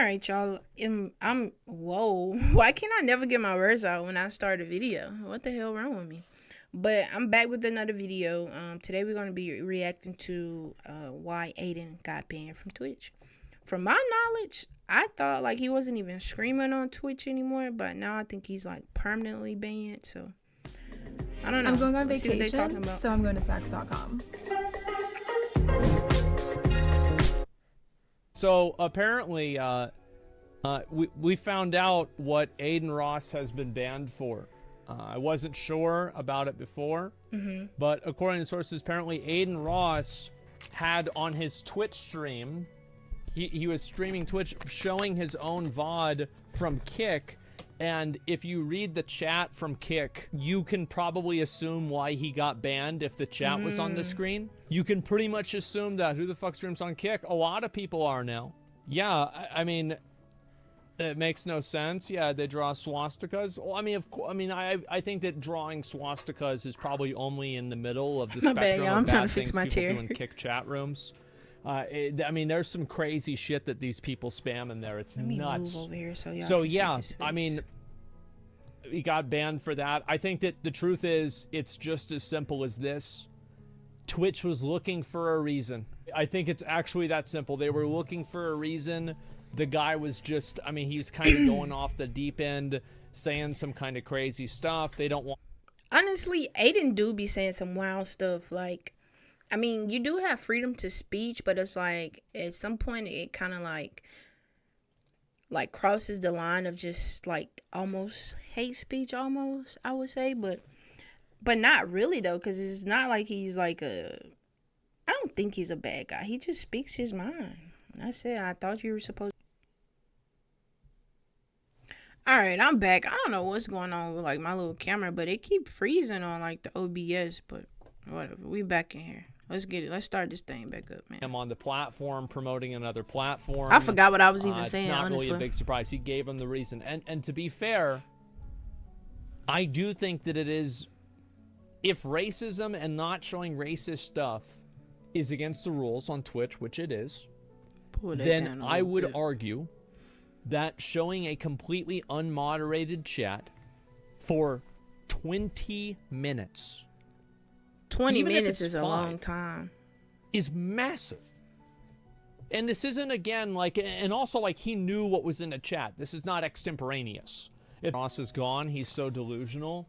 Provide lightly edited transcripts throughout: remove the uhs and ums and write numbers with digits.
right, y'all. Whoa. Why can't I never get my words out when I start a video? What the hell wrong with me? But I'm back with another video. Today we're gonna be reacting to why Adin got banned from Twitch. From my knowledge, I thought like he wasn't even streaming on Twitch anymore, but now I think he's like permanently banned. So I don't know. I'm going on Let's see what they talking vacation, about. so I'm going to Sax.com. So apparently, we found out what Adin Ross has been banned for. I wasn't sure about it before, but according to sources, apparently Adin Ross had on his Twitch stream, he was streaming Twitch, showing his own VOD from Kick, and if you read the chat from Kick, you can probably assume why he got banned if the chat was on the screen. You can pretty much assume that who the fuck streams on Kick? A lot of people are now. Yeah, I mean, it makes no sense. Yeah, they draw swastikas. Well, I mean, I think that drawing swastikas is probably only in the middle of the My spectrum bad, y'all. of I'm bad trying to things fix my people chair. do in Kick chat rooms. I mean, there's some crazy shit that these people spam in there. It's Let me nuts. move over here so y'all So can see yeah, his face. I mean, he got banned for that. I think that the truth is, it's just as simple as this. Twitch was looking for a reason. I think it's actually that simple. They were looking for a reason. The guy was just, I mean, he's kind of going off the deep end, saying some kind of crazy stuff. They don't want. Honestly, Adin do be saying some wild stuff. Like, I mean, you do have freedom to speech, but it's like at some point it kind of like crosses the line of just like almost hate speech, almost I would say, but not really though, because it's not like he's like a. I don't think he's a bad guy. He just speaks his mind. That's it. I thought you were supposed. All right, I'm back. I don't know what's going on with like my little camera, but it keep freezing on like the OBS. But whatever, we back in here. Let's get it. Let's start this thing back up, man. Him on the platform, promoting another platform. I forgot what I was even saying. It's not honestly, really a big surprise. He gave him the reason, and to be fair, I do think that it is, if racism and not showing racist stuff is against the rules on Twitch, which it is, then I would argue that showing a completely unmoderated chat for 20 minutes 20 even if minutes it's is a 5, long time. is massive. And this isn't, again, like, and also, like, he knew what was in the chat. This is not extemporaneous. If Ross is gone, he's so delusional.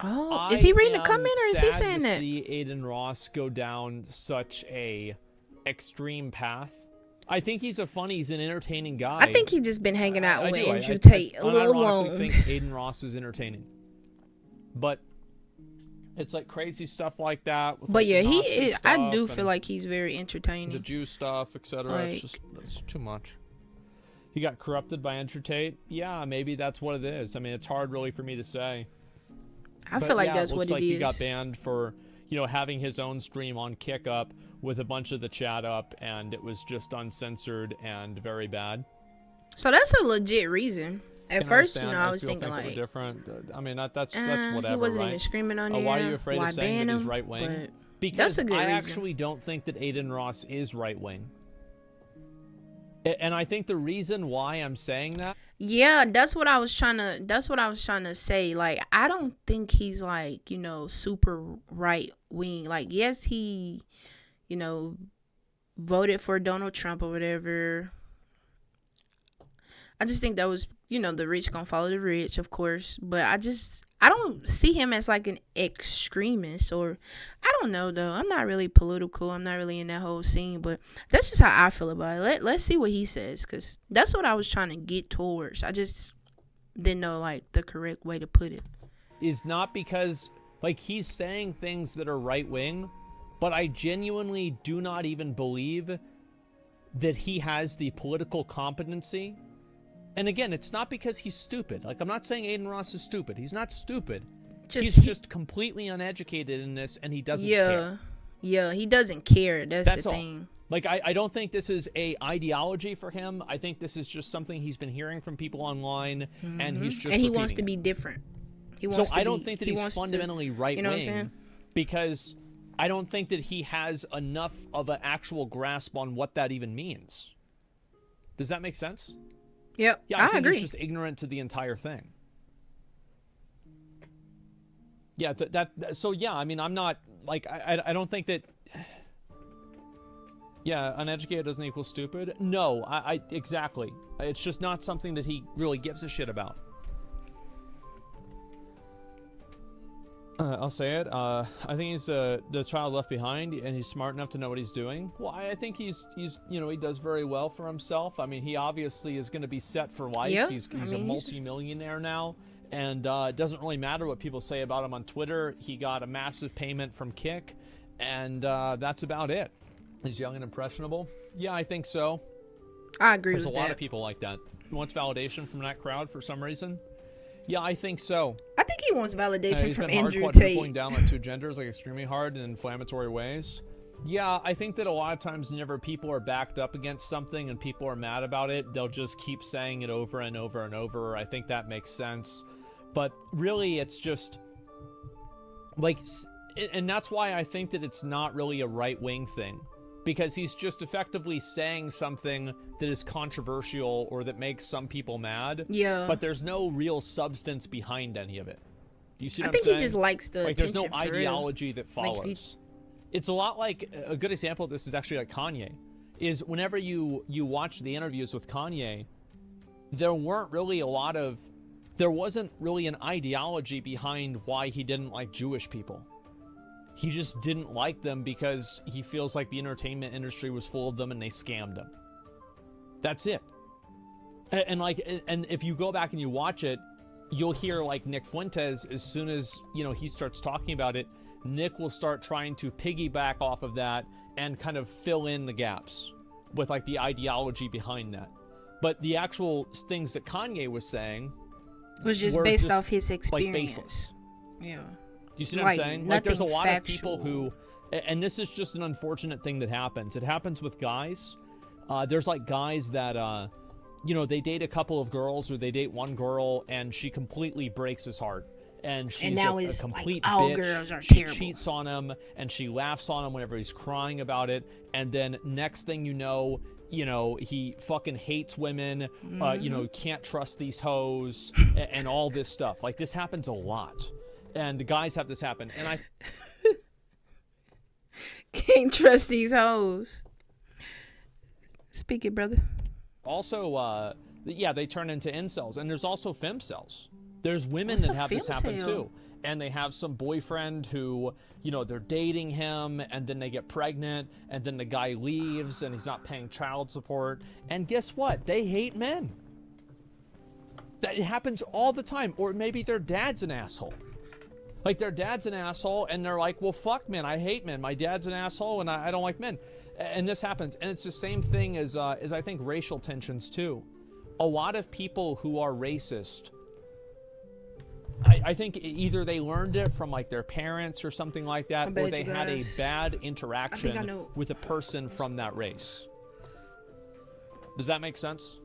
Oh, is he reading the comment or is he saying to that? see Adin Ross go down such a extreme path. I think he's he's an entertaining guy. I think he just been hanging out with do. Andrew Tate a little long. I long. think Adin Ross is entertaining, but it's like crazy stuff like that. With, But like, yeah, the he Nazi is. I do stuff feel like he's very entertaining. the Jew stuff, etc. Like, It's too much. He got corrupted by Andrew Tate. Yeah, maybe that's what it is. I mean, it's hard really for me to say. I feel like yeah, that's it what looks it like is. he got banned for, having his own stream on Kick Up with a bunch of the chat up, and it was just uncensored and very bad. So that's a legit reason. At first, I was thinking like, different. I mean, that's whatever, he wasn't right? even screaming on there. Why are you afraid of saying ban that he's him? right wing? But Because that's a good I reason. actually don't think that Adin Ross is right wing. And I think the reason why I'm saying that, yeah, that's what I was trying to say. Like, I don't think he's like, super right wing. Like, yes, he, voted for Donald Trump or whatever. I just think that was, the rich gonna follow the rich, of course. But I don't see him as like an extremist, or I don't know though. I'm not really political. I'm not really in that whole scene, but that's just how I feel about it. Let's see what he says, because that's what I was trying to get towards. I just didn't know like the correct way to put it. is not because, like, he's saying things that are right wing, but I genuinely do not even believe that he has the political competency. And again, it's not because he's stupid. Like, I'm not saying Adin Ross is stupid. He's not stupid. He's just completely uneducated in this, and he doesn't care. Yeah, he doesn't care. That's the all. thing. Like, I don't think this is a ideology for him. I think this is just something he's been hearing from people online, and he's just And he wants repeating to it. be different. So I don't think that he's fundamentally right you know what I'm wing, saying? because I don't think that he has enough of an actual grasp on what that even means. Does that make sense? Yep. Yeah, I think agree. he's just ignorant to the entire thing. Yeah, so yeah, I mean, I'm not, like, I don't think that, yeah, uneducated doesn't equal stupid. No, exactly. It's just not something that he really gives a shit about. I'll say it. I think he's the child left behind, and he's smart enough to know what he's doing. Well, I think he's you know, he does very well for himself. I mean, he obviously is going to be set for life. Yeah, He's a multi-millionaire now, and it doesn't really matter what people say about him on Twitter. He got a massive payment from Kick, and that's about it. He's young and impressionable. Yeah, I think so. I agree with that. that. There's a lot of people like that. He wants validation from that crowd for some reason. Yeah, I think so. I think he wants validation from Andrew Tate. Tate. Going down on two genders, like, extremely hard in inflammatory ways. Yeah, I think that a lot of times whenever people are backed up against something and people are mad about it, they'll just keep saying it over and over and over. I think that makes sense. But really, it's just, like, and that's why I think that it's not really a right-wing thing. Because he's just effectively saying something that is controversial or that makes some people mad. Yeah. But there's no real substance behind any of it. Do you see what I think I'm saying? he just likes the there's attention no ideology that follows. It's a lot like, a good example of this is actually like Kanye. Is whenever you watch the interviews with Kanye, there wasn't really an ideology behind why he didn't like Jewish people. He just didn't like them because he feels like the entertainment industry was full of them and they scammed him. That's it. And if you go back and you watch it, you'll hear like Nick Fuentes, as soon as, you know, he starts talking about it, Nick will start trying to piggyback off of that and kind of fill in the gaps with like the ideology behind that. But the actual things that Kanye was saying was just based off his experience. Like baseless. Yeah. You see what I'm saying? Like, there's a lot of people who, and this is just an unfortunate thing that happens. It happens with guys. There's like guys that, you know, they date a couple of girls or they date one girl and she completely breaks his heart. And she's a complete like, all bitch. Girls are she terrible. Cheats on him and she laughs on him whenever he's crying about it. And then next thing you know, he fucking hates women, you know, can't trust these hoes and all this stuff. Like, this happens a lot. And the guys have this happen, and I can't trust these hoes. Speak it, brother. Also, yeah, they turn into incels, and there's also femcels. There's women that have this happen too, and they have some boyfriend who, you know, they're dating him, and then they get pregnant, and then the guy leaves, and he's not paying child support, and guess what? They hate men. That happens all the time, or maybe their dad's an asshole. Like, their dad's an asshole, and they're like, well, fuck men, I hate men. My dad's an asshole, and I don't like men. And this happens. And it's the same thing as I think racial tensions, too. A lot of people who are racist, I think either they learned it from, like, their parents or something like that, or they had a bad interaction with a person from that race. Does that make sense?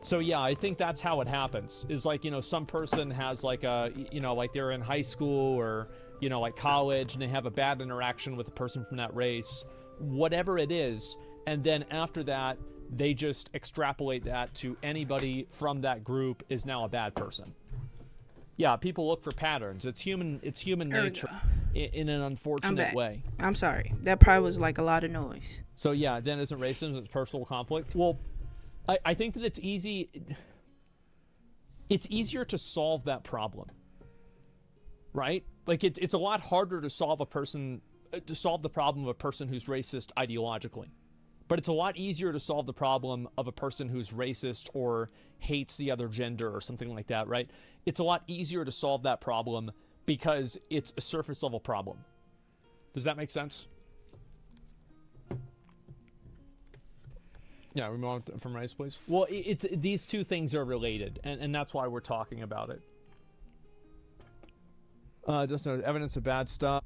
So yeah, I think that's how it happens. Is like, you know, some person has like a, you know, like they're in high school or, you know, like college, and they have a bad interaction with a person from that race, whatever it is, and then after that, they just extrapolate that to anybody from that group is now a bad person. Yeah, people look for patterns. It's human nature in an unfortunate way. I'm sorry. That probably was like a lot of noise. So yeah, then isn't racism, it's personal conflict? Well, I think that it's easier to solve that problem, right? Like, it's a lot harder to solve the problem of a person who's racist ideologically, but it's a lot easier to solve the problem of a person who's racist or hates the other gender or something like that, right? It's a lot easier to solve that problem because it's a surface level problem. Does that make sense? Yeah, we move on from race, please. Well, these two things are related, and that's why we're talking about it. Just evidence of bad stuff.